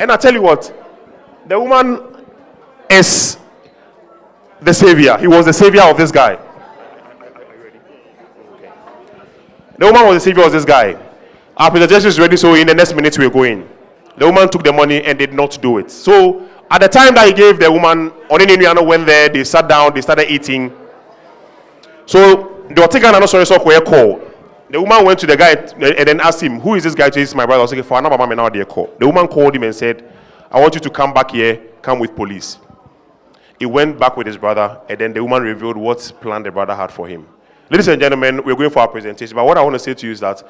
And I tell you what, the woman is the savior. He was the savior of this guy. The woman was the savior of this guy. Our presentation is ready, so in the next minute we're going. The woman took the money and did not do it. So at the time that he gave the woman, Oniniano went there, they sat down, they started eating. So they were taking another story, so we call. The woman went to the guy and then asked him, who is this guy? This is my brother. I was like, for another man, now they call. The woman called him and said, I want you to come back here, come with police. He went back with his brother, and then the woman revealed what plan the brother had for him. Ladies and gentlemen, we're going for our presentation, but what I want to say to you is that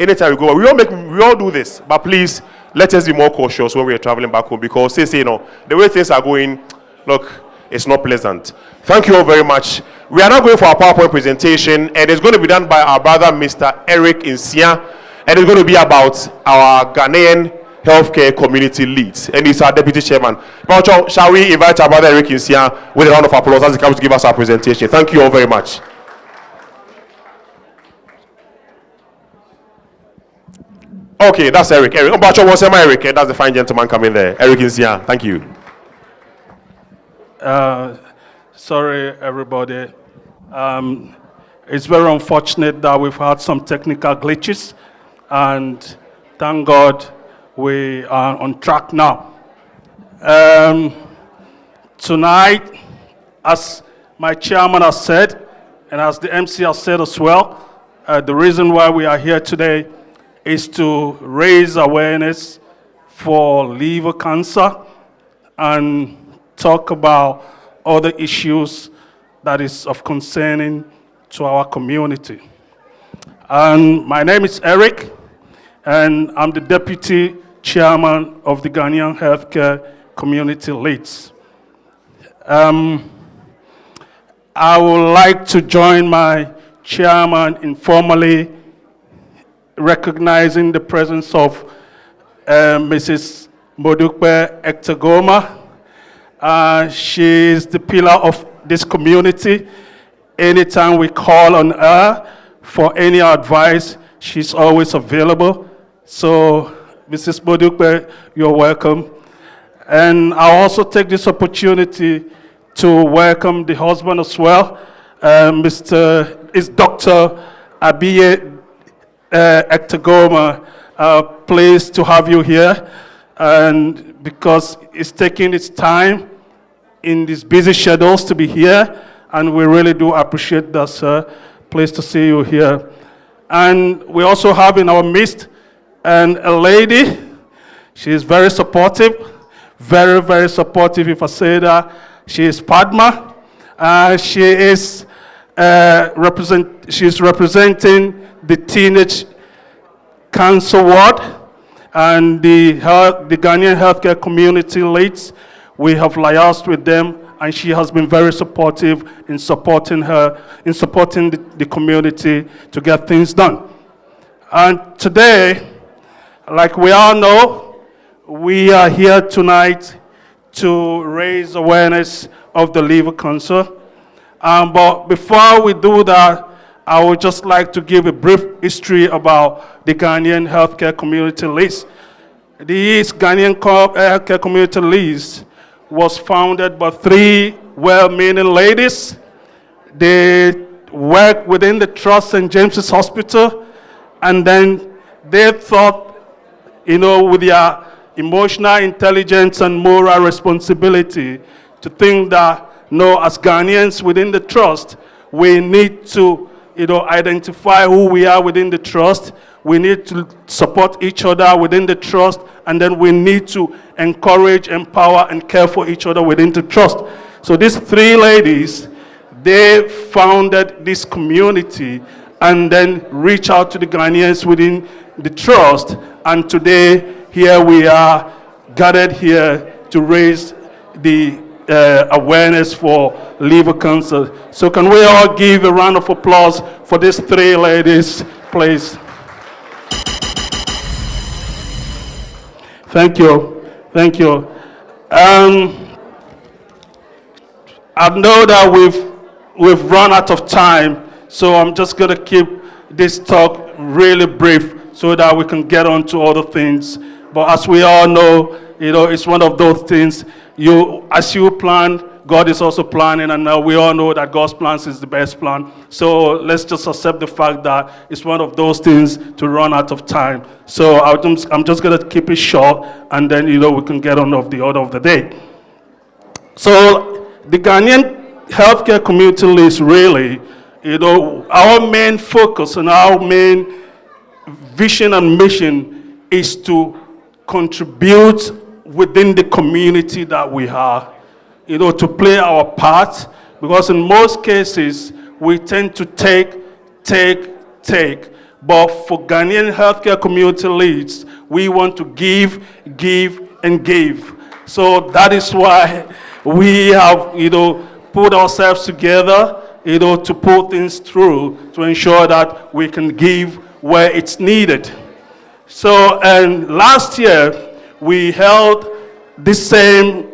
anytime we go, we all do this, but please, let us be more cautious when we are traveling back home, because the way things are going, look, it's not pleasant. Thank you all very much. We are now going for our PowerPoint presentation, and it's going to be done by our brother, Mr. Eric Insia, and it's going to be about our Ghanaian healthcare community leads, and he's our deputy chairman. Now, shall we invite our brother Eric Insia with a round of applause as he comes to give us our presentation? Thank you all very much. Okay, that's Eric. Eric. Eric. That's the fine gentleman coming there. Eric is here. Thank you. Sorry, everybody. It's very unfortunate that we've had some technical glitches, and thank God we are on track now. Tonight, as my chairman has said, and as the MC has said as well, the reason why we are here today is to raise awareness for liver cancer and talk about other issues that is of concerning to our community. And my name is Eric, and I'm the deputy chairman of the Ghanaian Healthcare Community Leeds. I would like to join my chairman in formally recognizing the presence of Mrs. Modukwe Ektagoma. She is the pillar of this community. Anytime we call on her for any advice, she's always available. So, Mrs. Modukwe, you're welcome. And I'll also take this opportunity to welcome the husband as well. Dr. Abiye Ektagoma. Pleased to have you here, and because it's taking its time in these busy schedules to be here, and we really do appreciate that, sir. Pleased to see you here. And we also have in our midst a lady. She is very supportive, very, very supportive. If I say that, she is Padma. She is she's representing the Teenage Cancer Ward and the Ghanaian Healthcare Community Leads. We have liaised with them, and she has been very supportive in supporting the community to get things done. And today, like we all know, we are here tonight to raise awareness of the liver cancer. But before we do that, I would just like to give a brief history about the Ghanaian Healthcare Community Leads. The Ghanaian Healthcare Community Leads was founded by three well-meaning ladies. They work within the Trust St. James's Hospital, and then they thought, with their emotional intelligence and moral responsibility, to think that, as Ghanaians within the Trust, we need to identify who we are within the Trust. We need to support each other within the Trust, and then we need to encourage, empower, and care for each other within the Trust. So these three ladies, they founded this community and then reach out to the Ghanaians within the Trust. And today, here we are gathered here to raise the awareness for liver cancer. So can we all give a round of applause for these three ladies, please? Thank you. Thank you. I know that we've run out of time, so I'm just going to keep this talk really brief so that we can get on to other things But as we all know, it's one of those things, as you plan, God is also planning, and we all know that God's plans is the best plan. So let's just accept the fact that it's one of those things to run out of time. So I'm just going to keep it short, and then, we can get on with the order of the day. So the Ghanaian healthcare community list really, our main focus and our main vision and mission is to contribute within the community that we are, to play our part, because in most cases, we tend to take. But for Ghanaian healthcare community leads, we want to give, and give. So that is why we have, put ourselves together, to pull things through, to ensure that we can give where it's needed. So, and last year, we held the same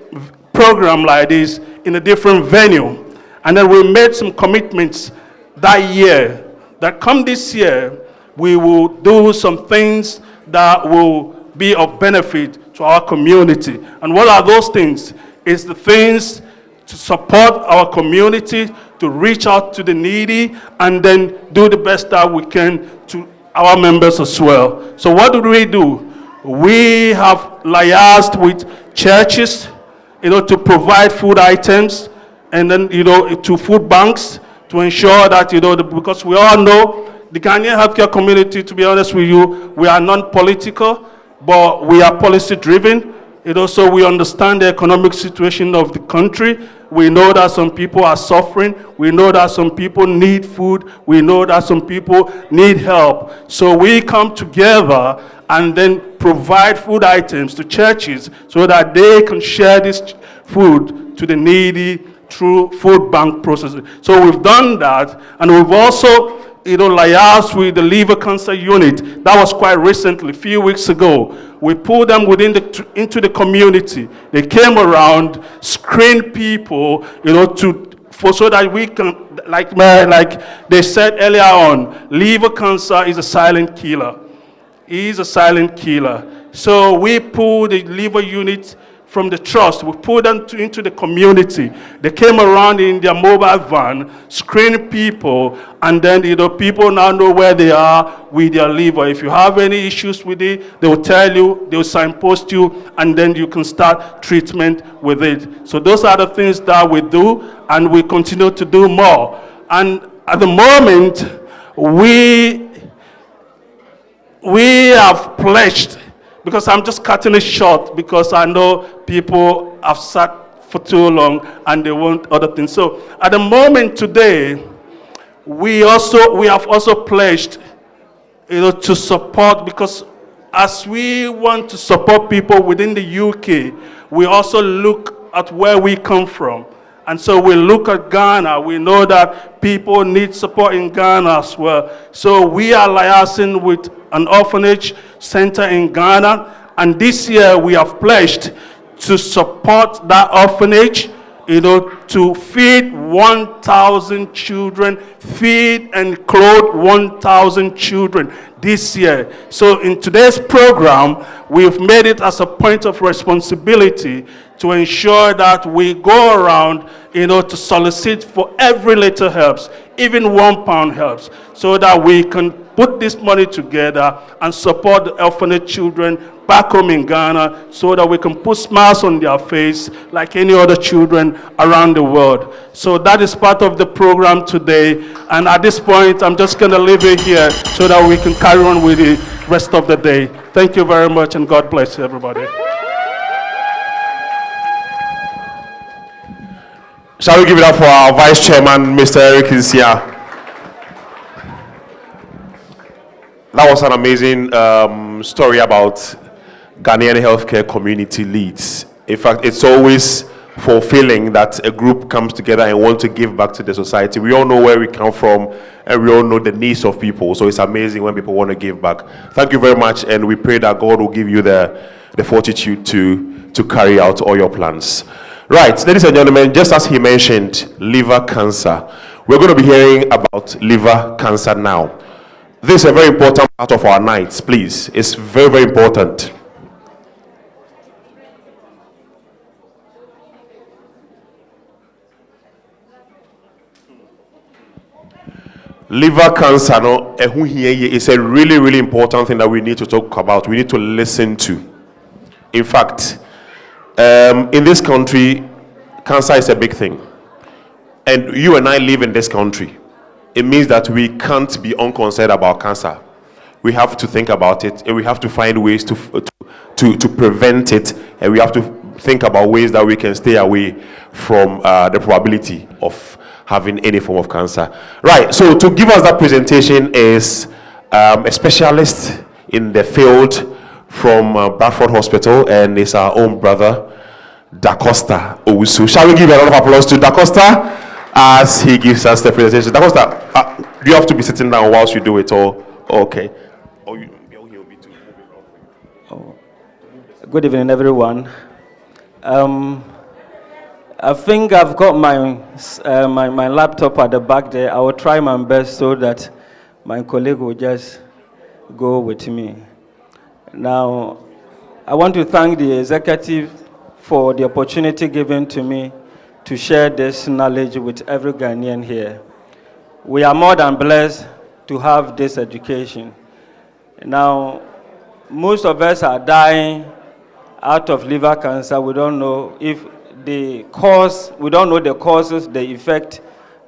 program like this in a different venue. And then we made some commitments that year, that come this year, we will do some things that will be of benefit to our community. And what are those things? It's the things to support our community, to reach out to the needy, and then do the best that we can to our members as well. So what do? We have liaised with churches, to provide food items, and then, to food banks, to ensure that, because we all know the Ghanaian healthcare community, to be honest with you, we are non-political, but we are policy-driven. So we understand the economic situation of the country. We know that some people are suffering. We know that some people need food. We know that some people need help. So we come together and then provide food items to churches so that they can share this food to the needy through food bank processes. So we've done that, and we've also liaised with the liver cancer unit. That was quite recently, a few weeks ago. We pulled them into the community. They came around, screened people, so that we can, like they said earlier on, liver cancer is a silent killer. It is a silent killer. So we pulled the liver unit from the trust. We put them into the community. They came around in their mobile van, screening people, and then people now know where they are with their liver. If you have any issues with it, they will tell you, they will signpost you, and then you can start treatment with it. So those are the things that we do, and we continue to do more. And at the moment, we have pledged, because I'm just cutting it short, because I know people have sat for too long and they want other things. So at the moment today, we have also pledged, to support, because as we want to support people within the UK, we also look at where we come from. And so we look at Ghana. We know that people need support in Ghana as well. So we are liaising with an orphanage center in Ghana. And this year we have pledged to support that orphanage, to feed 1,000 children, feed and clothe 1,000 children this year. So in today's program, we've made it as a point of responsibility to ensure that we go around, to solicit for every little helps, even £1 helps, so that we can put this money together and support the orphanage children back home in Ghana, so that we can put smiles on their face like any other children around the world. So that is part of the program today. And at this point, I'm just going to leave it here so that we can carry on with the rest of the day. Thank you very much, and God bless everybody. Shall we give it up for our Vice Chairman, Mr. Eric Isia? That was an amazing story about Ghanaian healthcare community leads. In fact, it's always fulfilling that a group comes together and want to give back to the society. We all know where we come from, and we all know the needs of people. So it's amazing when people want to give back. Thank you very much, and we pray that God will give you the fortitude to carry out all your plans. Right, ladies and gentlemen, just as he mentioned, liver cancer. We're going to be hearing about liver cancer now. This is a very important part of our nights, please. It's very, very important. Liver cancer no is a really, really important thing that we need to talk about. We need to listen to. In fact, in this country, cancer is a big thing. And you and I live in this country. It means that we can't be unconcerned about cancer. We have to think about it, and we have to find ways to prevent it, and we have to think about ways that we can stay away from the probability of having any form of cancer. Right, so to give us that presentation is a specialist in the field from Bradford Hospital, and it's our own brother, Da Costa Owusu. Shall we give a round of applause to Da Costa as he gives us the presentation? Da Costa, do you have to be sitting down whilst you do it, or okay? Good evening, everyone. I think I've got my laptop at the back there. I will try my best so that my colleague will just go with me. Now, I want to thank the executive for the opportunity given to me to share this knowledge with every Ghanaian here. We are more than blessed to have this education. Now, most of us are dying out of liver cancer. We don't know if the cause, we don't know the causes, the effect,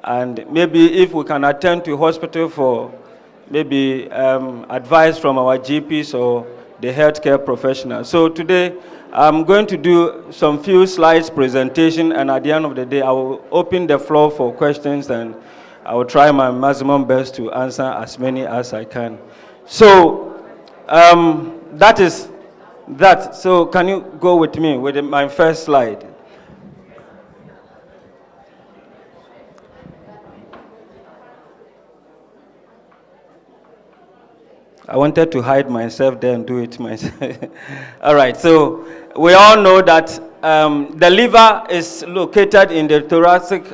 and maybe if we can attend to hospital for maybe advice from our GPs or the healthcare professionals. So today, I'm going to do some few slides presentation, and at the end of the day, I will open the floor for questions, and I will try my maximum best to answer as many as I can. So that is that. So can you go with me with my first slide? I wanted to hide myself there and do it myself. All right, so we all know that the liver is located in the thoracic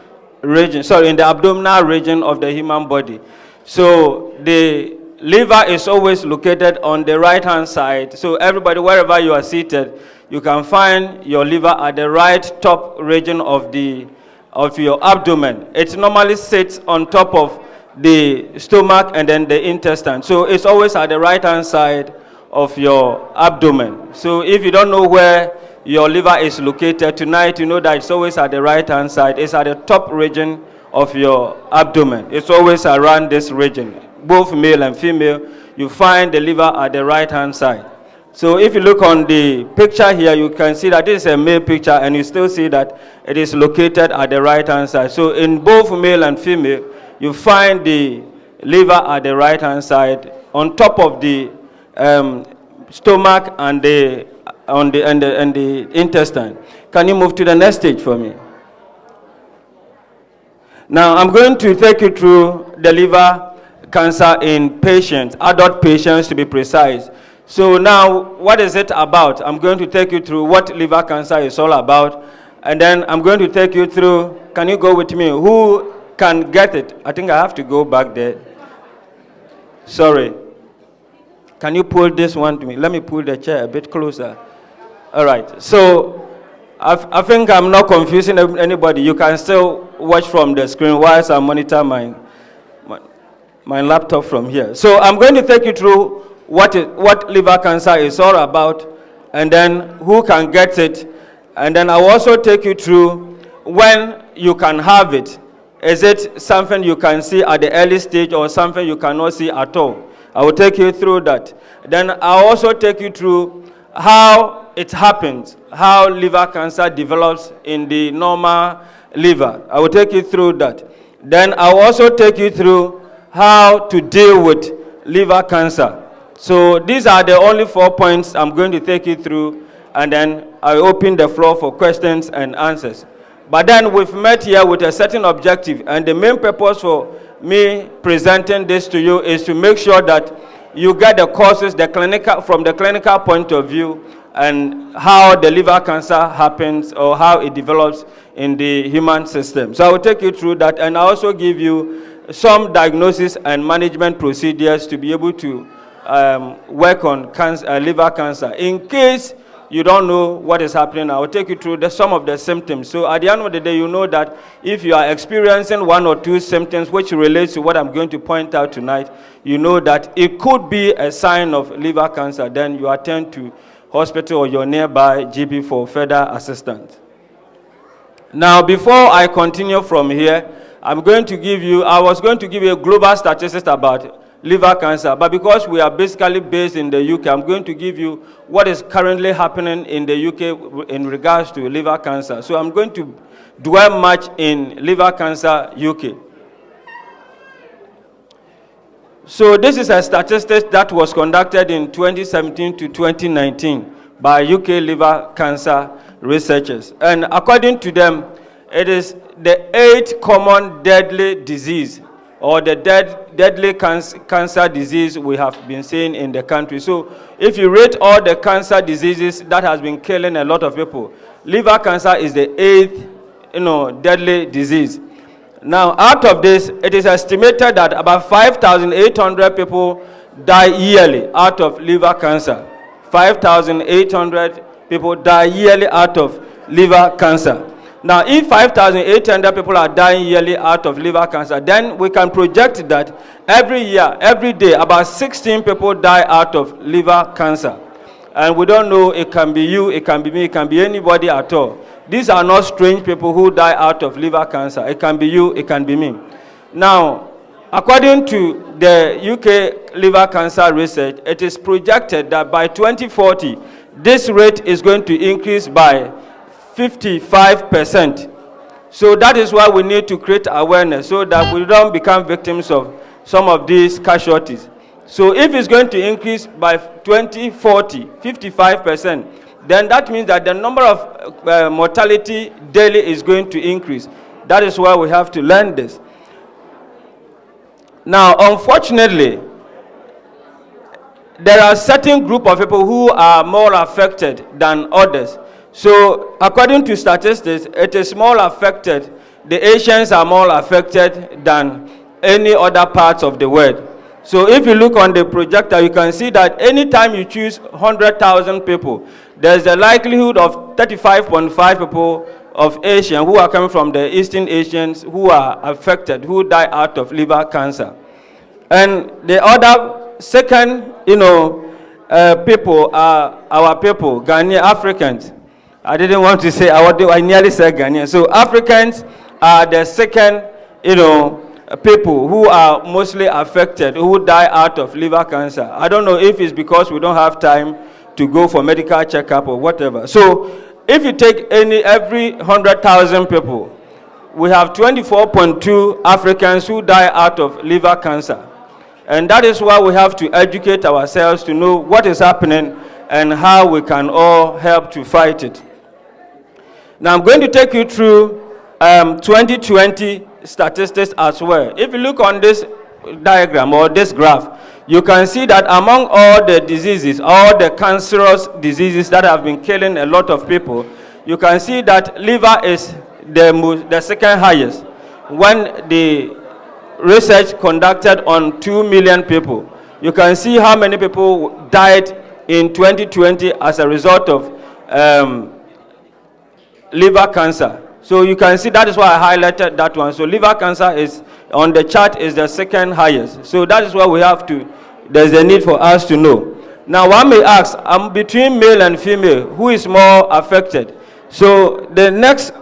region, sorry, in the abdominal region of the human body. So the liver is always located on the right-hand side. So everybody, wherever you are seated, you can find your liver at the right top region of your abdomen. It normally sits on top of the stomach and then the intestine. So it's always at the right-hand side of your abdomen. So if you don't know where your liver is located tonight, you know that it's always at the right-hand side. It's at the top region of your abdomen. It's always around this region. Both male and female, you find the liver at the right-hand side. So if you look on the picture here, you can see that this is a male picture, and you still see that it is located at the right-hand side. So in both male and female, you find the liver at the right-hand side on top of the stomach and the intestine. Can you move to the next stage for me? Now, I'm going to take you through the liver cancer in patients, adult patients to be precise. So now, what is it about? I'm going to take you through what liver cancer is all about, and then I'm going to take you through, can you go with me, who can get it? I think I have to go back there. Sorry. Can you pull this one to me? Let me pull the chair a bit closer. All right. So I think I'm not confusing anybody. You can still watch from the screen whilst I monitor my laptop from here. So I'm going to take you through what liver cancer is all about, and then who can get it, and then I'll also take you through when you can have it. Is it something you can see at the early stage or something you cannot see at all? I will take you through that. Then I'll also take you through how it happens, how liver cancer develops in the normal liver. I will take you through that. Then I'll also take you through how to deal with liver cancer. So these are the only 4 points I'm going to take you through, and then I open the floor for questions and answers. But then we've met here with a certain objective, and the main purpose for me presenting this to you is to make sure that you get the causes, from the clinical point of view, and how the liver cancer happens or how it develops in the human system. So I will take you through that, and I also give you some diagnosis and management procedures to be able to work on liver cancer. In case you don't know what is happening. I will take you through some of the symptoms. So at the end of the day, you know that if you are experiencing one or two symptoms which relates to what I'm going to point out tonight, you know that it could be a sign of liver cancer. Then you attend to hospital or your nearby GP for further assistance. Now, before I continue from here, I was going to give you a global statistics about liver cancer, but because we are basically based in the UK, I'm going to give you what is currently happening in the UK in regards to liver cancer. So I'm going to dwell much in liver cancer UK. So this is a statistic that was conducted in 2017 to 2019 by UK liver cancer researchers. And according to them, it is the 8th common deadly disease or the deadly cancer disease we have been seeing in the country. So if you rate all the cancer diseases that has been killing a lot of people, liver cancer is the 8th deadly disease. Now, out of this, it is estimated that about 5,800 people die yearly out of liver cancer. 5,800 people die yearly out of liver cancer. Now, if 5,800 people are dying yearly out of liver cancer, then we can project that every year, every day, about 16 people die out of liver cancer. And we don't know, it can be you, it can be me, it can be anybody at all. These are not strange people who die out of liver cancer. It can be you, it can be me. Now, according to the UK liver cancer research, it is projected that by 2040, this rate is going to increase by 55%. So that is why we need to create awareness so that we don't become victims of some of these casualties. So if it's going to increase by 2040, 55%, then that means that the number of mortality daily is going to increase. That is why we have to learn this. Now, unfortunately, there are certain group of people who are more affected than others. So, according to statistics, it is more affected. The Asians are more affected than any other parts of the world. So, if you look on the projector, you can see that anytime you choose 100,000 people, there's a likelihood of 35.5 people of Asian who are coming from the Eastern Asians who are affected, who die out of liver cancer. And the other second, people are our people, Ghanaian Africans. I didn't want to say, I nearly said Ghanaian. So Africans are the second, people who are mostly affected, who die out of liver cancer. I don't know if it's because we don't have time to go for medical checkup or whatever. So if you take every 100,000 people, we have 24.2 Africans who die out of liver cancer. And that is why we have to educate ourselves to know what is happening and how we can all help to fight it. Now I'm going to take you through 2020 statistics as well. If you look on this diagram or this graph, you can see that among all the diseases, all the cancerous diseases that have been killing a lot of people, you can see that liver is the second highest. When the research conducted on 2 million people, you can see how many people died in 2020 as a result of liver cancer. So you can see that is why I highlighted that one. So liver cancer is on the chart is the second highest. So that is why we have to, there's a need for us to know. Now one may ask, between male and female, who is more affected? So the next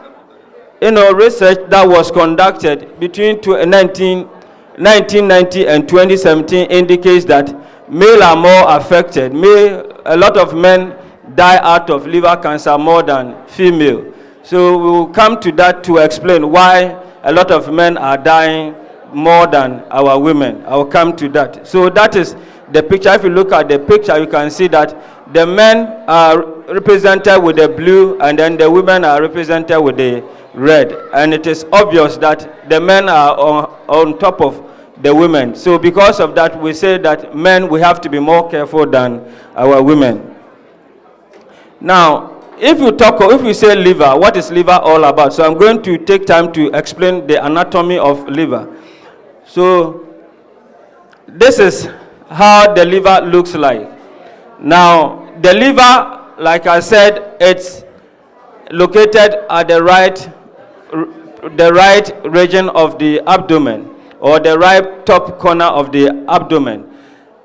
research that was conducted between 1990 and 2017 indicates that male are more affected. A lot of men die out of liver cancer more than female. So we will come to that to explain why a lot of men are dying more than our women. I will come to that. So that is the picture. If you look at the picture, you can see that the men are represented with the blue and then the women are represented with the red. And it is obvious that the men are on top of the women. So because of that, we say that men, we have to be more careful than our women. Now, if we say liver, what is liver all about? So I'm going to take time to explain the anatomy of liver. So this is how the liver looks like. Now, the liver, like I said, it's located at the right region of the abdomen, or the right top corner of the abdomen.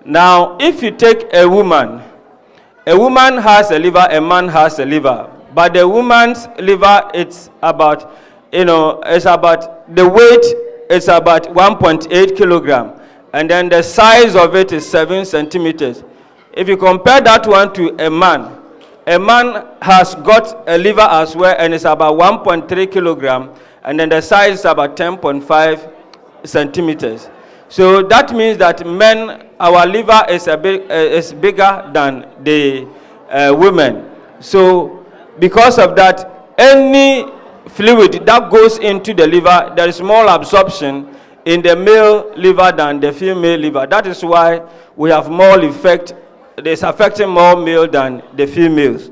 Now, if you take a woman has a liver, a man has a liver, but the woman's liver, it's about, the weight is about 1.8 kilogram, and then the size of it is 7 centimeters. If you compare that one to a man has got a liver as well, and it's about 1.3 kilogram, and then the size is about 10.5 centimeters. So that means that men, our liver is bigger than the women. So because of that, any fluid that goes into the liver, there is more absorption in the male liver than the female liver. That is why we have more effect. It's affecting more male than the females.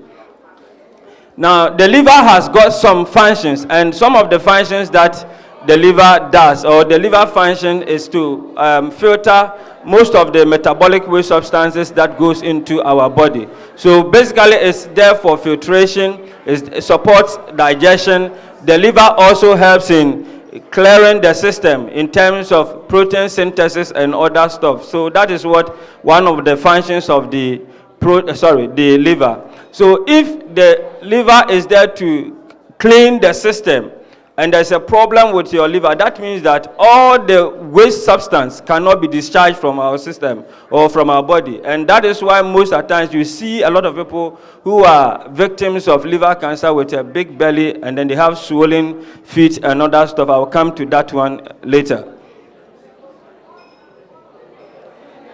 Now, the liver has got some functions, and some of the functions that the liver does, or the liver function, is to filter most of the metabolic waste substances that goes into our body. So basically, it's there for filtration, it supports digestion. The liver also helps in clearing the system in terms of protein synthesis and other stuff. So that is what one of the functions of the liver. So if the liver is there to clean the system, and there's a problem with your liver, that means that all the waste substance cannot be discharged from our system or from our body. And that is why most of the times you see a lot of people who are victims of liver cancer with a big belly, and then they have swollen feet and other stuff. I will come to that one later.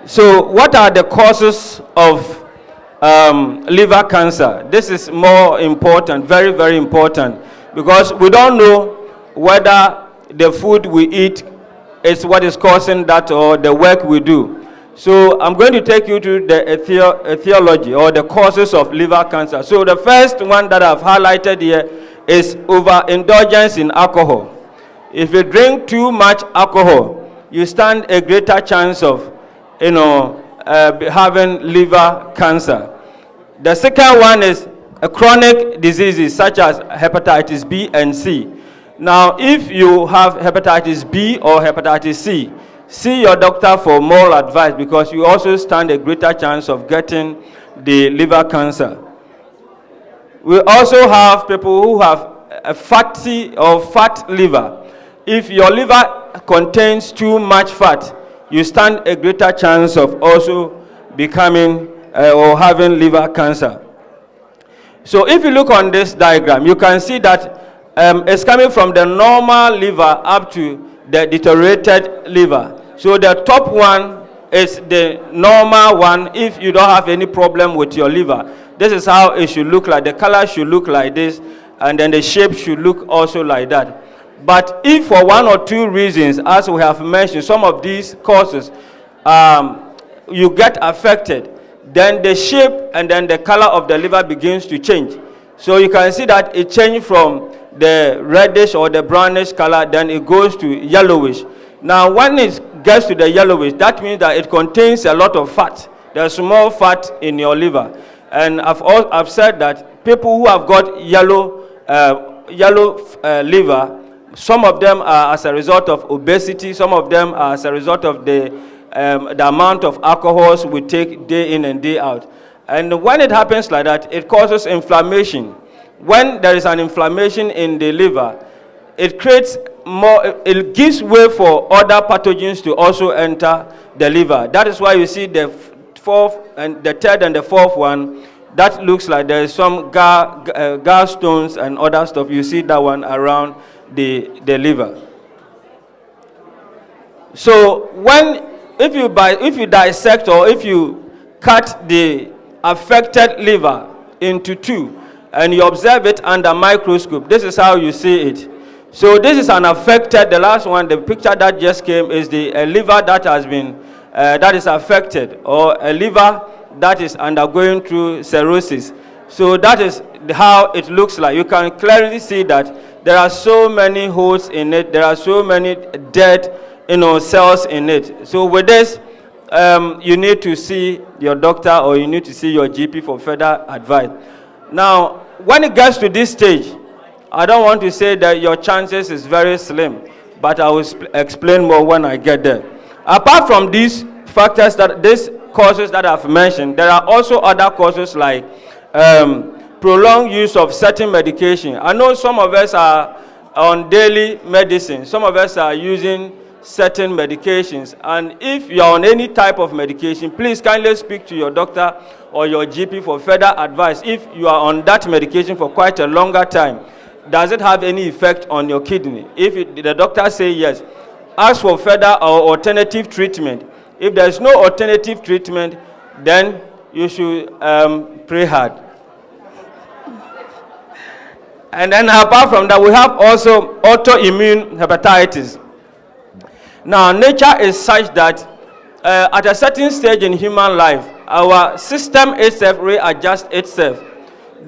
So what are the causes of liver cancer? This is more important, very, very important, because we don't know whether the food we eat is what is causing that, or the work we do. So I'm going to take you to the etiology, or the causes of liver cancer. So the first one that I've highlighted here is overindulgence in alcohol. If you drink too much alcohol, you stand a greater chance of having liver cancer. The second one is chronic diseases such as hepatitis B and C. Now, if you have hepatitis B or hepatitis C, see your doctor for more advice, because you also stand a greater chance of getting the liver cancer. We also have people who have a fatty or fat liver. If your liver contains too much fat, you stand a greater chance of also becoming or having liver cancer. So if you look on this diagram, you can see that it's coming from the normal liver up to the deteriorated liver. So the top one is the normal one. If you don't have any problem with your liver, this is how it should look like. The color should look like this, and then the shape should look also like that. But if for one or two reasons, as we have mentioned, some of these causes, you get affected, then the shape and then the color of the liver begins to change. So you can see that it changed from the reddish or the brownish color, then it goes to yellowish. Now, when it gets to the yellowish, that means that it contains a lot of fat. There's more fat in your liver. And I've said that people who have got yellow liver, some of them are as a result of obesity, some of them are as a result of the amount of alcohols we take day in and day out. And when it happens like that, it causes inflammation. When there is an inflammation in the liver, it creates more, it gives way for other pathogens to also enter the liver. That is why you see the fourth and the third and the fourth one, that looks like there is some gallstones and other stuff. You see that one around the liver. So if you dissect, or if you cut the affected liver into two and you observe it under microscope, this is how you see it. So this is an affected, the last one, the picture that just came is a liver that has been, that is affected, or a liver that is undergoing through cirrhosis. So that is how it looks like. You can clearly see that there are so many holes in it, there are so many dead cells in it. So with this, you need to see your doctor, or you need to see your GP for further advice. Now, when it gets to this stage, I don't want to say that your chances is very slim, but I will explain more when I get there. Apart from these factors, these causes that I've mentioned, there are also other causes like prolonged use of certain medication. I know some of us are on daily medicine. Some of us are using certain medications. And if you're on any type of medication, please kindly speak to your doctor or your GP for further advice. If you are on that medication for quite a longer time, does it have any effect on your kidney? If the doctor says yes, ask for further or alternative treatment. If there's no alternative treatment, then you should pray hard. And then apart from that, we have also autoimmune hepatitis. Now, nature is such that at a certain stage in human life, our system itself readjusts itself.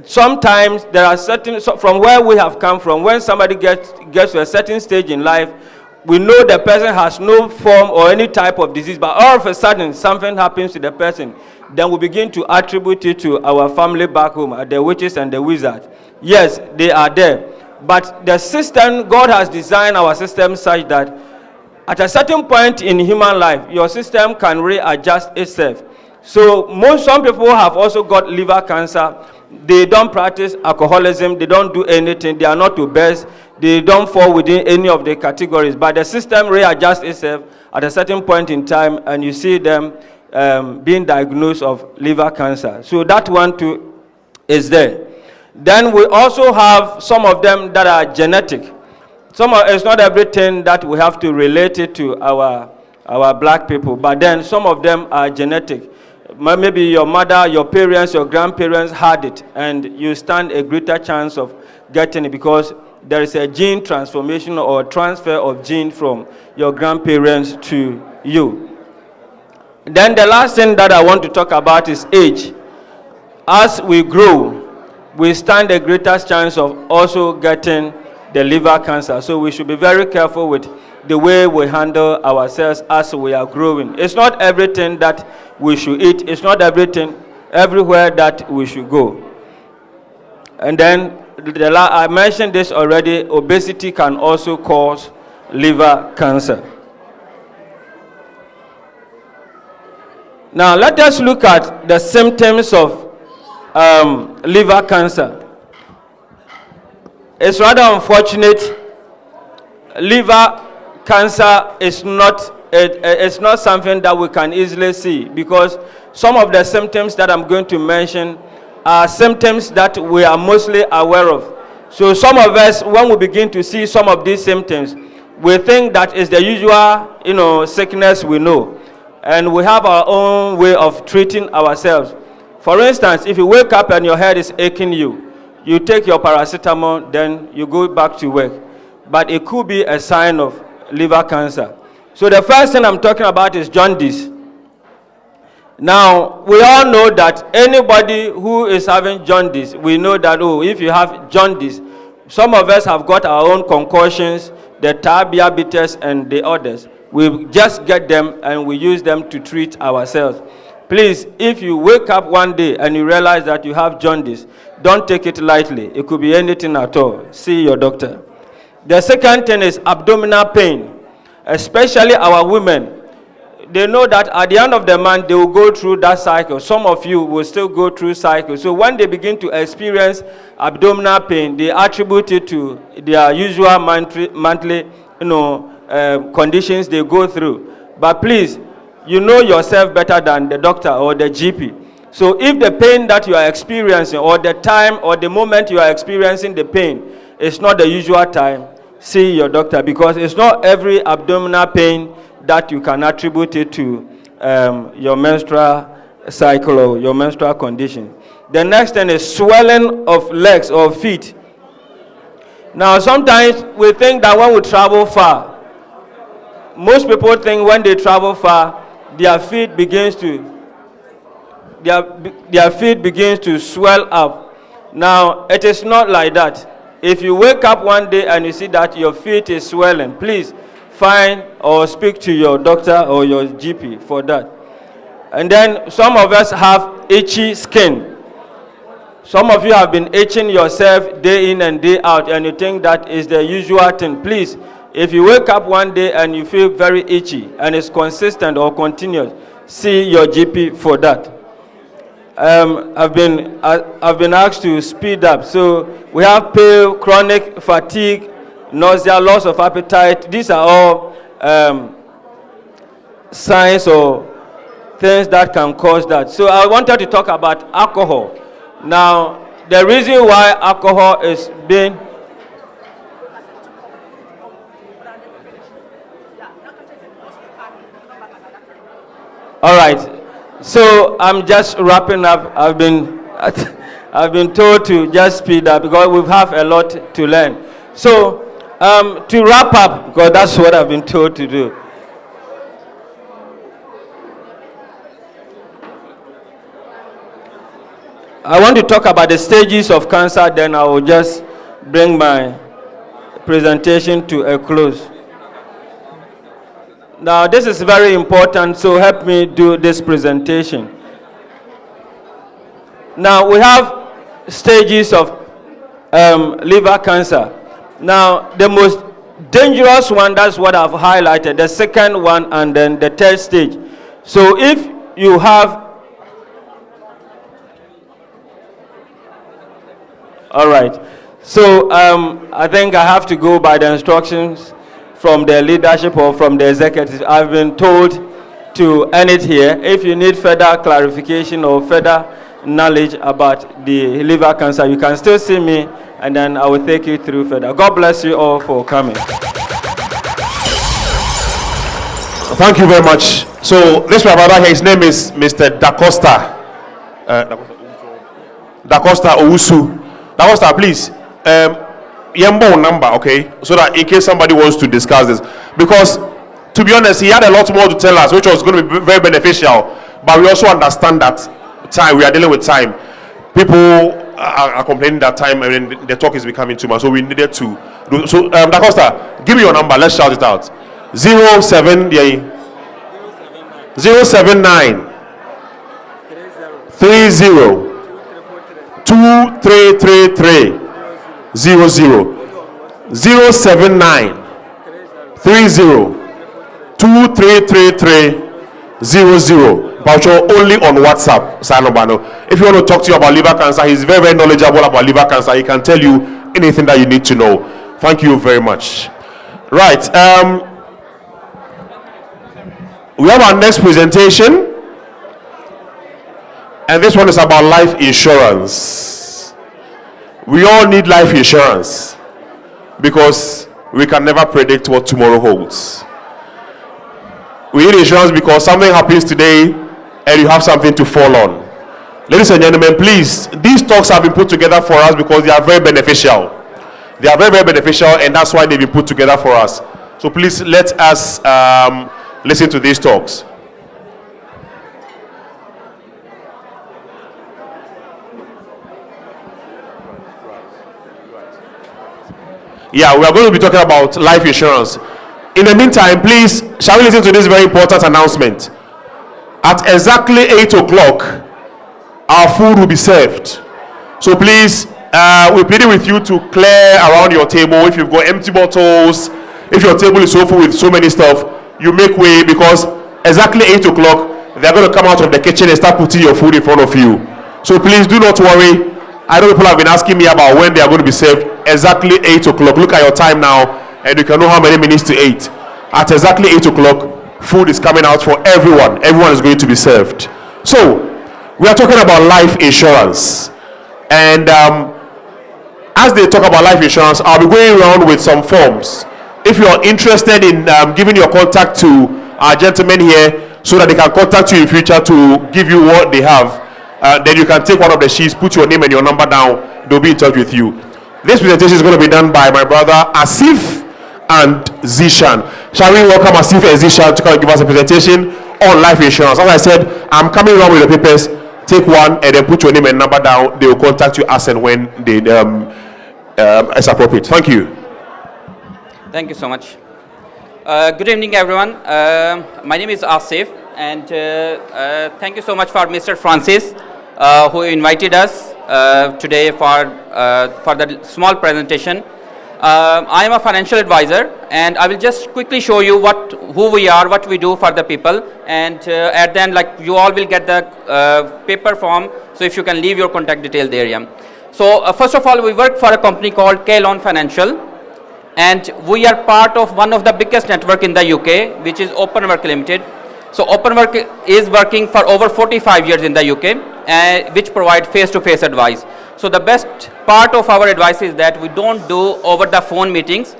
Sometimes there are certain, from where we have come from, when somebody gets to a certain stage in life, we know the person has no form or any type of disease, but all of a sudden something happens to the person. Then we begin to attribute it to our family back home, the witches and the wizards. Yes, they are there. But the system, God has designed our system such that at a certain point in human life, your system can readjust itself. So some people have also got liver cancer. They don't practice alcoholism. They don't do anything. They are not obese. They don't fall within any of the categories. But the system readjusts itself at a certain point in time, and you see them being diagnosed of liver cancer. So that one too is there. Then we also have some of them that are genetic. It's not everything that we have to relate it to our black people, but then some of them are genetic. Maybe your mother, your parents, your grandparents had it, and you stand a greater chance of getting it because there is a gene transformation or transfer of gene from your grandparents to you. Then the last thing that I want to talk about is age. As we grow, we stand a greater chance of also getting the liver cancer. So we should be very careful with the way we handle ourselves as we are growing. It's not everything that we should eat. It's not everything, everywhere that we should go. And then, I mentioned this already, obesity can also cause liver cancer. Now, let us look at the symptoms of liver cancer. It's rather unfortunate. Liver cancer is not something that we can easily see because some of the symptoms that I'm going to mention are symptoms that we are mostly aware of. So some of us, when we begin to see some of these symptoms, we think that is the usual, sickness we know, and we have our own way of treating ourselves. For instance, if you wake up and your head is aching you take your paracetamol, then you go back to work. But it could be a sign of liver cancer. So the first thing I'm talking about is jaundice. Now, we all know that anybody who is having jaundice, we know that, if you have jaundice, some of us have got our own concoctions, the tabia bitters and the others. We just get them and we use them to treat ourselves. Please, if you wake up one day and you realize that you have jaundice, don't take it lightly. It could be anything at all. See your doctor. The second thing is abdominal pain, especially our women. They know that at the end of the month, they will go through that cycle. Some of you will still go through cycles. So when they begin to experience abdominal pain, they attribute it to their usual monthly conditions they go through. But please, you know yourself better than the doctor or the GP. So if the pain that you are experiencing or the time or the moment you are experiencing the pain is not the usual time, see your doctor, because it's not every abdominal pain that you can attribute it to your menstrual cycle or your menstrual condition. The next thing is swelling of legs or feet. Now, sometimes we think that when we travel far, most people think when they travel far, their feet begins to swell up. Now, it is not like that. If you wake up one day and you see that your feet is swelling, please find or speak to your doctor or your GP for that. And then some of us have itchy skin. Some of you have been itching yourself day in and day out, and you think that is the usual thing. Please, if you wake up one day and you feel very itchy and it's consistent or continuous, see your GP for that. I've been asked to speed up. So we have pain, chronic fatigue, nausea, loss of appetite. These are all signs or things that can cause that. So I wanted to talk about alcohol. Now, the reason why alcohol is being all right. So I'm just wrapping up. I've been told to just speed up because we have a lot to learn. So to wrap up, because that's what I've been told to do. I want to talk about the stages of cancer, then I will just bring my presentation to a close. Now, this is very important, so help me do this presentation. Now, we have stages of liver cancer. Now, the most dangerous one, that's what I've highlighted, the second one, and then the third stage. So if you have all right. So I think I have to go by the instructions from the leadership or from the executive. I've been told to end it here. If you need further clarification or further knowledge about the liver cancer, you can still see me and then I will take you through further. God bless you all for coming. Thank you very much. So this my brother here, his name is Mr. Dacosta. Dacosta Owusu. Dacosta, please. Yembo number, okay? So that in case somebody wants to discuss this. Because, to be honest, he had a lot more to tell us, which was going to be very beneficial. But we also understand that time, we are dealing with time. People are complaining that time, I mean, the talk is becoming too much. So we needed to do. So, Dacosta, give me your number. Let's shout it out. 079 30 2333 00 079 30 2333 00. But you're only on WhatsApp, Sanobano. If you want to talk to you about liver cancer, he's very, very knowledgeable about liver cancer. He can tell you anything that you need to know. Thank you very much. Right. We have our next presentation. And this one is about life insurance. We all need life insurance because we can never predict what tomorrow holds. We need insurance because something happens today and you have something to fall on. Ladies and gentlemen, please, these talks have been put together for us because they are very beneficial. They are very, very beneficial, and that's why they've been put together for us. So please let us listen to these talks. Yeah, we are going to be talking about life insurance. In the meantime, please, shall we listen to this very important announcement? At exactly 8 o'clock, our food will be served. So please, we're pleading with you to clear around your table. If you've got empty bottles, if your table is so full with so many stuff, you make way, because exactly 8 o'clock, they're going to come out of the kitchen and start putting your food in front of you. So please do not worry. I know people have been asking me about when they are going to be served. Exactly 8 o'clock. Look at your time now, and you can know how many minutes to 8. At exactly 8 o'clock, food is coming out for everyone. Everyone is going to be served. So, we are talking about life insurance. And as they talk about life insurance, I'll be going around with some forms. If you are interested in giving your contact to our gentlemen here so that they can contact you in future to give you what they have, then you can take one of the sheets, put your name and your number down. They'll be in touch with you. This presentation is going to be done by my brother Asif and Zishan. Shall we welcome Asif and Zishan to come and give us a presentation on life insurance? As I said, I'm coming around with the papers. Take one and then put your name and number down. They will contact you as and when they it's appropriate. Thank you. Thank you so much. Good evening, everyone. My name is Asif, and thank you so much for Mr. Francis, who invited us today for the small presentation. I am a financial advisor, and I will just quickly show you who we are, what we do for the people, and at the end, like, you all will get the paper form. So if you can leave your contact detail there, yeah. So first of all, we work for a company called K-Loan Financial, and we are part of one of the biggest network in the UK, which is Openwork Limited. So Openwork is working for over 45 years in the UK, which provide face-to-face advice. So the best part of our advice is that we don't do over the phone meetings.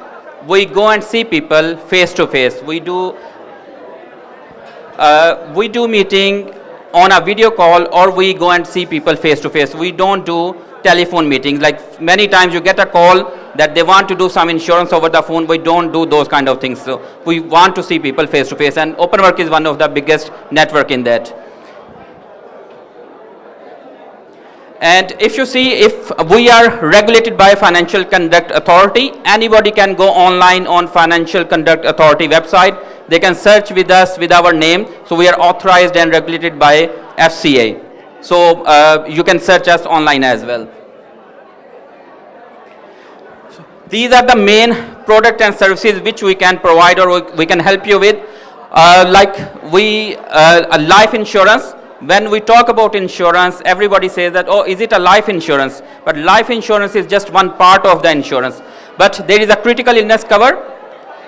We go and see people face-to-face. We do meeting on a video call, or we go and see people face-to-face. We don't do telephone meetings. Like, many times you get a call that they want to do some insurance over the phone. We don't do those kind of things. So we want to see people face-to-face, and Openwork is one of the biggest network in that. And if you see, if we are regulated by Financial Conduct Authority, anybody can go online on Financial Conduct Authority website. They can search with us with our name. So we are authorized and regulated by FCA. So you can search us online as well. These are the main product and services which we can provide, or we can help you with. Like life insurance. When we talk about insurance, everybody says that, oh, is it a life insurance? But life insurance is just one part of the insurance. But there is a critical illness cover,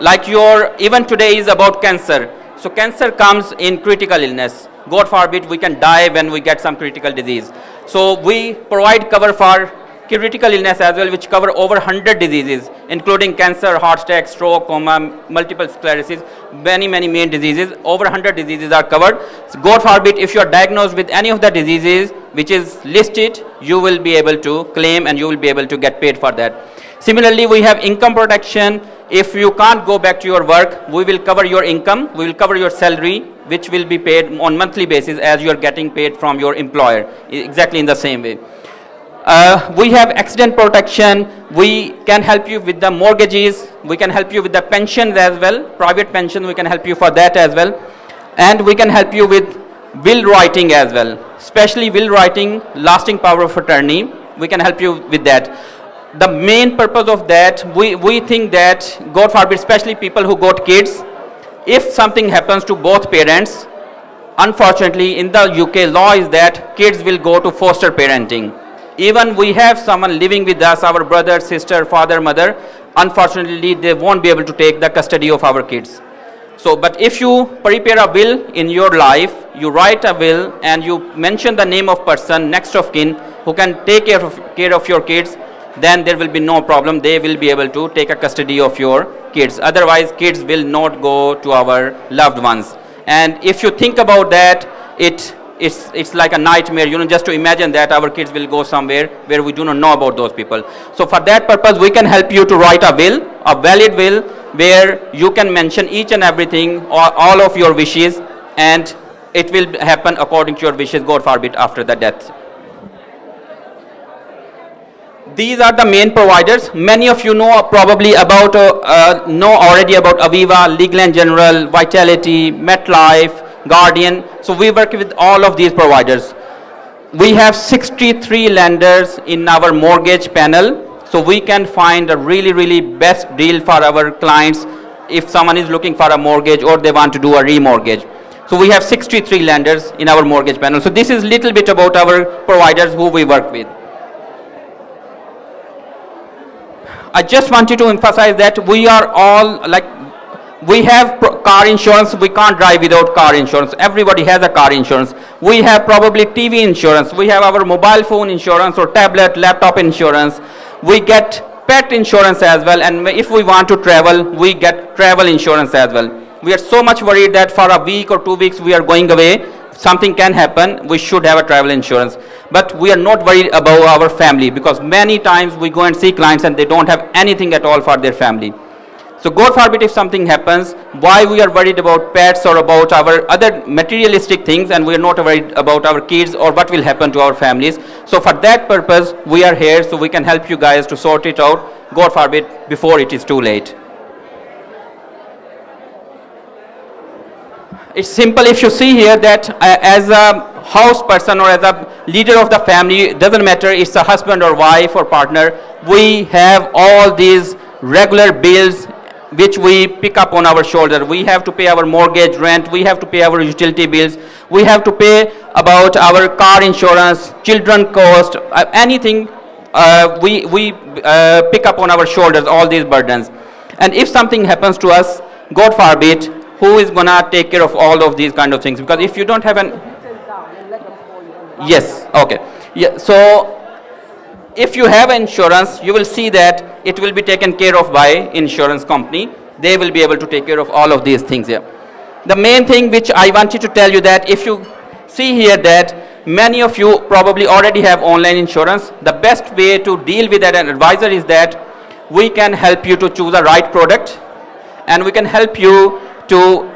like even today is about cancer. So cancer comes in critical illness. God forbid, we can die when we get some critical disease. So we provide cover for critical illness as well, which cover over 100 diseases, including cancer, heart attack, stroke, coma, multiple sclerosis, many main diseases. Over 100 diseases are covered. So God forbid, if you are diagnosed with any of the diseases which is listed, you will be able to claim and you will be able to get paid for that. Similarly, we have income protection. If you can't go back to your work, we will cover your income, we will cover your salary, which will be paid on monthly basis as you are getting paid from your employer, exactly in the same way. We have accident protection. We can help you with the mortgages. We can help you with the pensions as well. Private pension, we can help you for that as well. And we can help you with will writing as well. Especially will writing, lasting power of attorney. We can help you with that. The main purpose of that, we think that, God forbid, especially people who got kids, if something happens to both parents, unfortunately in the UK law is that kids will go to foster parenting. Even we have someone living with us, our brother, sister, father, mother, unfortunately they won't be able to take the custody of our kids. So, but if you prepare a will in your life, you write a will and you mention the name of person next of kin who can take care of your kids, then there will be no problem. They will be able to take a custody of your kids. Otherwise, kids will not go to our loved ones. And if you think about that, it's like a nightmare, just to imagine that our kids will go somewhere where we do not know about those people. So for that purpose, we can help you to write a will, a valid will, where you can mention each and everything, all of your wishes, and it will happen according to your wishes, God forbid, after the death. These are the main providers. Many of you know probably about, know already about Aviva, Legal & General, Vitality, MetLife, Guardian. So we work with all of these providers. We have 63 lenders in our mortgage panel. So we can find a really best deal for our clients if someone is looking for a mortgage or they want to do a remortgage. So we have 63 lenders in our mortgage panel. So this is little bit about our providers who we work with. I just wanted to emphasize that we are all we have car insurance. We can't drive without car insurance. Everybody has a car insurance. We have probably TV insurance. We have our mobile phone insurance or tablet, laptop insurance. We get pet insurance as well. And if we want to travel, we get travel insurance as well. We are so much worried that for a week or 2 weeks we are going away, something can happen, we should have a travel insurance. But we are not worried about our family, because many times we go and see clients and they don't have anything at all for their family. So God forbid if something happens, why we are worried about pets or about our other materialistic things, and we are not worried about our kids or what will happen to our families. So for that purpose we are here, so we can help you guys to sort it out, God forbid, before it is too late. It's simple. If you see here that as a house person or as a leader of the family, it doesn't matter it's a husband or wife or partner, we have all these regular bills which we pick up on our shoulder. We have to pay our mortgage, rent, we have to pay our utility bills, we have to pay about our car insurance, children cost, anything we pick up on our shoulders, all these burdens. And if something happens to us, God forbid, who is gonna take care of all of these kind of things? Because if you don't have an... Yes, okay. Yeah, so if you have insurance, you will see that it will be taken care of by insurance company. They will be able to take care of all of these things here. The main thing which I wanted to tell you that if you see here that many of you probably already have online insurance, the best way to deal with that an advisor is that we can help you to choose a right product, and we can help you to,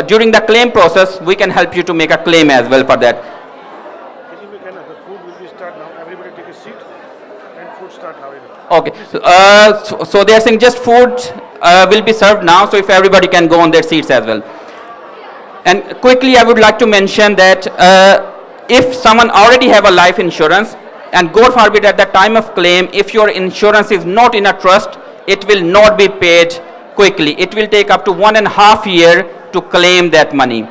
during the claim process, we can help you to make a claim as well for that. The food will be start now. Everybody take a seat and food start now. Okay, so they are saying just food will be served now, so if everybody can go on their seats as well. And quickly I would like to mention that if someone already have a life insurance, and God forbid at the time of claim, if your insurance is not in a trust, it will not be paid quickly. It will take up to 1.5 years to claim that money.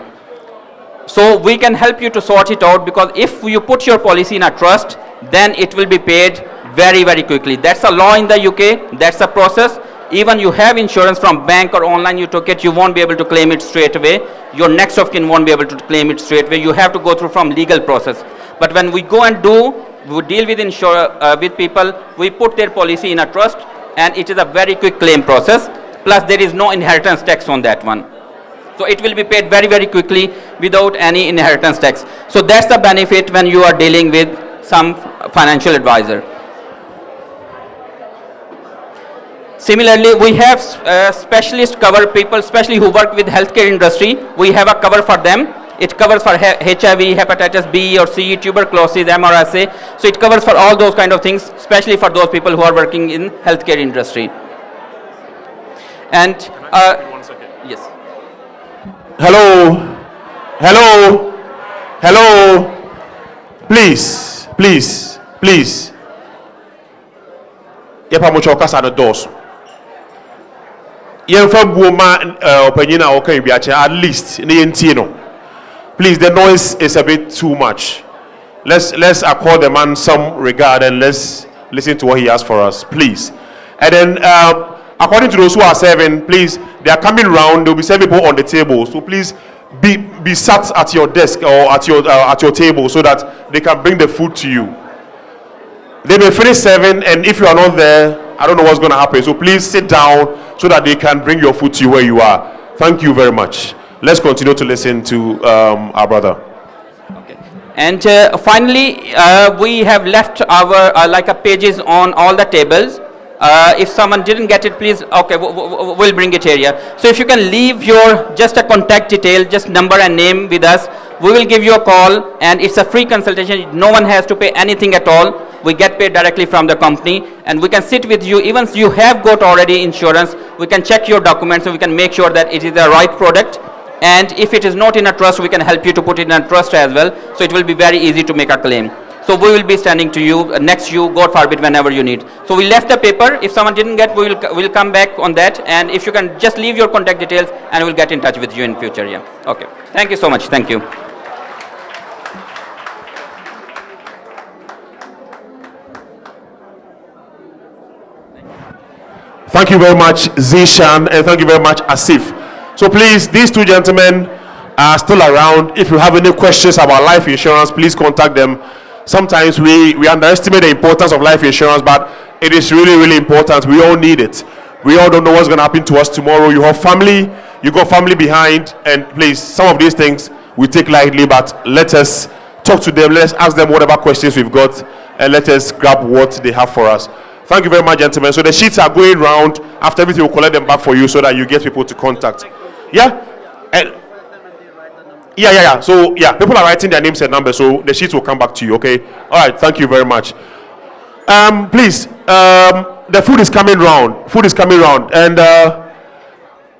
So we can help you to sort it out, because if you put your policy in a trust, then it will be paid very, very quickly. That's a law in the UK, that's a process. Even you have insurance from bank or online you took it, you won't be able to claim it straight away. Your next of kin won't be able to claim it straight away. You have to go through from legal process. But when we go and we deal with with people, we put their policy in a trust, and it is a very quick claim process. Plus there is no inheritance tax on that one. So it will be paid very, very quickly without any inheritance tax. So that's the benefit when you are dealing with some financial advisor. Similarly, we have specialist cover people, especially who work with healthcare industry. We have a cover for them. It covers for HIV, hepatitis B or C, tuberculosis, MRSA. So it covers for all those kind of things, especially for those people who are working in healthcare industry. And yes. Hello, hello, hello. Please, please, please. Yepa mo choka sa no dos. Yemfa buoma opanyina o kan biache at least ne yentie no. Please, the noise is a bit too much. Let's accord the man some regard and let's listen to what he has for us, please. And then according to those who are serving, please, they are coming round. There will be seven people on the table, so please be sat at your desk or at your table so that they can bring the food to you. They may finish serving, and if you are not there, I don't know what's going to happen. So please sit down so that they can bring your food to you where you are. Thank you very much. Let's continue to listen to our brother. Okay. And finally, we have left our pages on all the tables. If someone didn't get it, please, okay, we'll bring it here. So if you can leave your just a contact detail, just number and name with us, we will give you a call, and it's a free consultation. No one has to pay anything at all. We get paid directly from the company, and we can sit with you. Even if you have got already insurance, we can check your documents and we can make sure that it is the right product. And if it is not in a trust, we can help you to put it in a trust as well. So it will be very easy to make a claim. So we will be standing to you, next to you, God forbid, whenever you need. So we left the paper. If someone didn't get, we'll come back on that. And if you can just leave your contact details, and we'll get in touch with you in future. Yeah. Okay. Thank you so much. Thank you. Thank you very much, Zishan, and thank you very much, Asif. So please, these two gentlemen are still around. If you have any questions about life insurance, please contact them. Sometimes we underestimate the importance of life insurance, but it is really, really important. We all need it. We all don't know what's going to happen to us tomorrow. You have family, you got family behind, and please, some of these things we take lightly, but let us talk to them. Let's ask them whatever questions we've got, and let us grab what they have for us. Thank you very much, gentlemen. So the sheets are going round. After everything, we'll collect them back for you so that you get people to contact. Yeah? And yeah. So, yeah, people are writing their names and numbers, so the sheets will come back to you, okay? All right, thank you very much. Please, the food is coming round. Food is coming round. And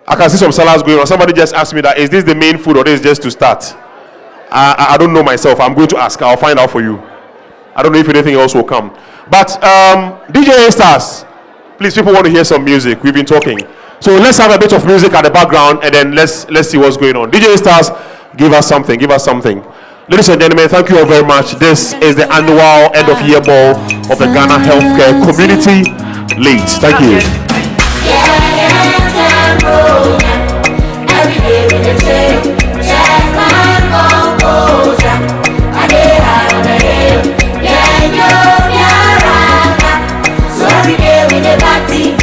I can see some salads going on. Somebody just asked me that, is this the main food or this is just to start? I don't know myself. I'm going to ask. I'll find out for you. I don't know if anything else will come. But DJ Stars, please, people want to hear some music. We've been talking. So let's have a bit of music at the background and then let's see what's going on. DJ Stars, give us something. Give us something. Ladies and gentlemen, thank you all very much. This is the annual end of year ball of the Ghana Healthcare Community Leeds. Thank you. Every day with the trail, check my composure. I day high on the hill, yeah, you're right. So every day with the party,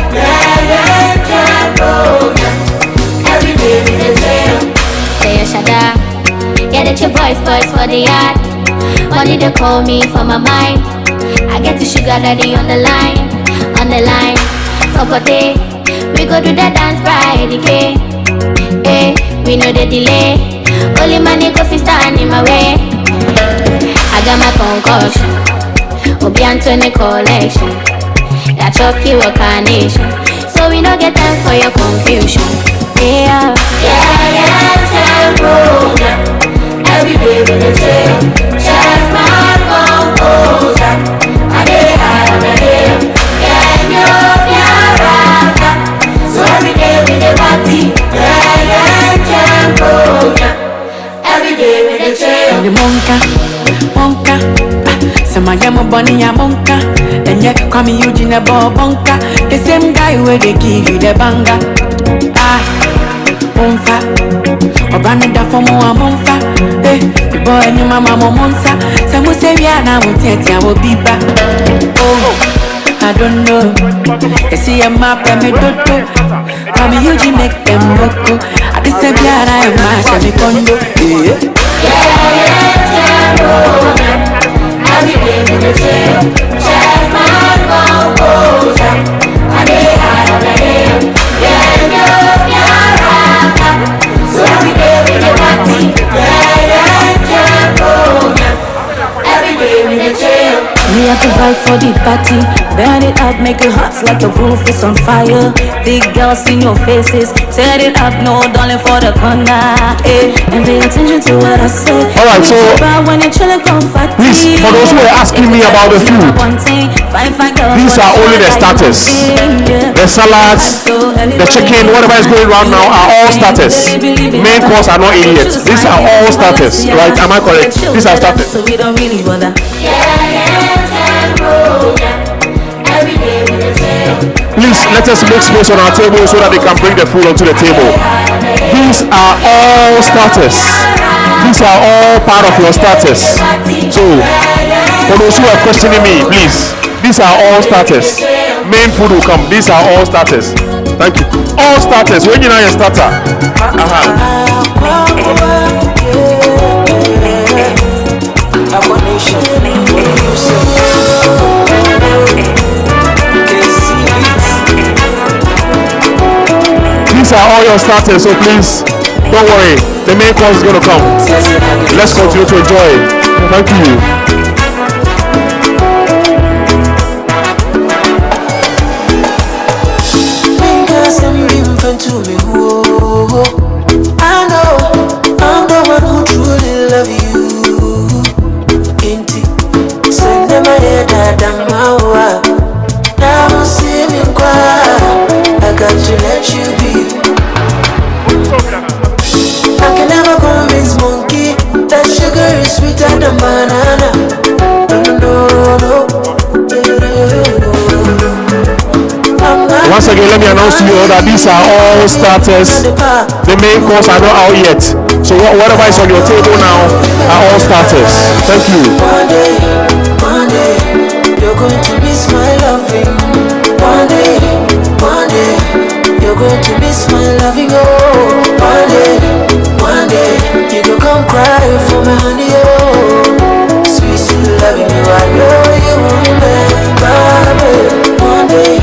every day with the trail. Say a shada, yeah, that your boys for the yard. Money they call me for my mind. I get the sugar daddy on the line, for day. We go do the dance by the K. We know the delay. Only money go fi stand in my way. I got my concussion. Obi Anthony collection. That chucky work carnation. So we don't get time for your confusion. Yeah, every day with the trail. Check my composure. I dey high on the hill. Yeah, you're right. So every day with the party. Every day with the trail. The monka, some I am a bunny, a monka. And yet, come Eugene a bonka. The same guy where they give you the banga. Monfa, or Banada for more monfa. The boy and your mama monsa. Some will say, yeah, now we'll take you, I will be back. Oh. I don't know. You see a map and me toto. Come Eugene make them loco. I disappear, I am my me condo. Every day with the trail. Check my composure. I day high on the hill. Yeah, right. So every day with the party. Every day with the trail. Me have to fight for the party. Burn it up, make it hot like the roof is on fire. Big girls in your faces. Set it up, no darling for the corner. And pay attention to what I say. Alright, so please, for those who are asking me about the food, these are only the starters. The salads, the chicken, whatever is going around now are all starters. Main course are not in yet. These are all starters, right? Am I correct? These are starters. So we don't really bother. Please let us make space on our table so that they can bring the food onto the table. These are all starters. These are all part of your starters. So for those who are questioning me, please, these are all starters. Main food will come. These are all starters. Thank you. All starters. When you know your starter. These are all your starters, so please don't worry. The main course is going to come. Let's continue to enjoy it. Thank you. I know I'm the one who truly love you. Ain't it? Send them a head that now see me cry. I got to let you be. I can never convince monkey that sugar is sweeter than banana. No. Once again, let me announce to you all that these are all starters. The main course are not out yet. So whatever is on your table now are all starters. Thank you. One day, you're going to miss my loving. One day, you're going to miss my loving. Oh, one day, you can come cry for me, honey. Oh, sweet, sweet loving you. I know you will remember. One day.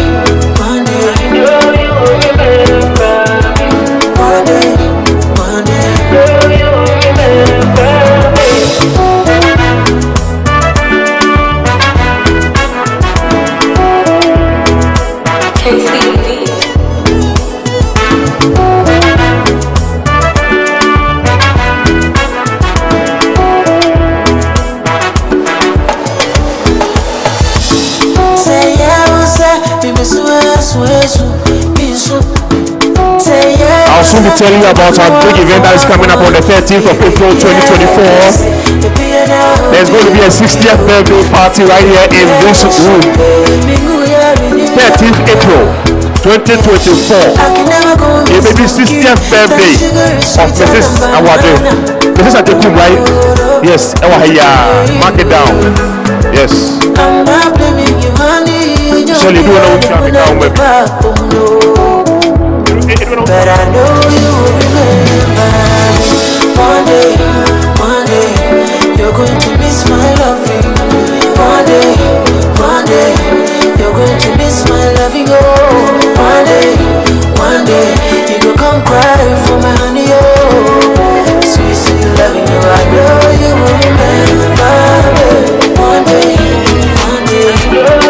I'll soon be telling you about our big event that is coming up on the 13th of April 2024. There's going to be a 60th birthday party right here in this room. 13th April 2024. It may be 60th birthday of Mrs. Awade. Mrs. Adekum, right? Yes, mark it down. Yes. Surely you don't know which one to come with. But I know you will remember me. One day, you're going to miss my loving. One day, you're going to miss my loving. Oh, one day, you will come cry for my honey. Oh, sweet, sweet loving you. I know you will remember me. One day, you will remember.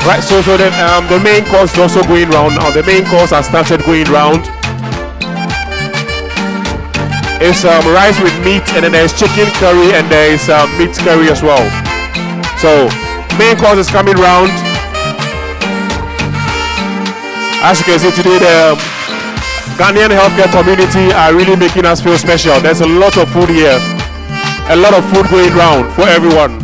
Right, so the main course is also going round. Now the main course has started going round. It's rice with meat, and then there's chicken curry, and there is meat curry as well. So main course is coming round. As you can see today, the Ghanaian healthcare community are really making us feel special. There's a lot of food here, a lot of food going round for everyone.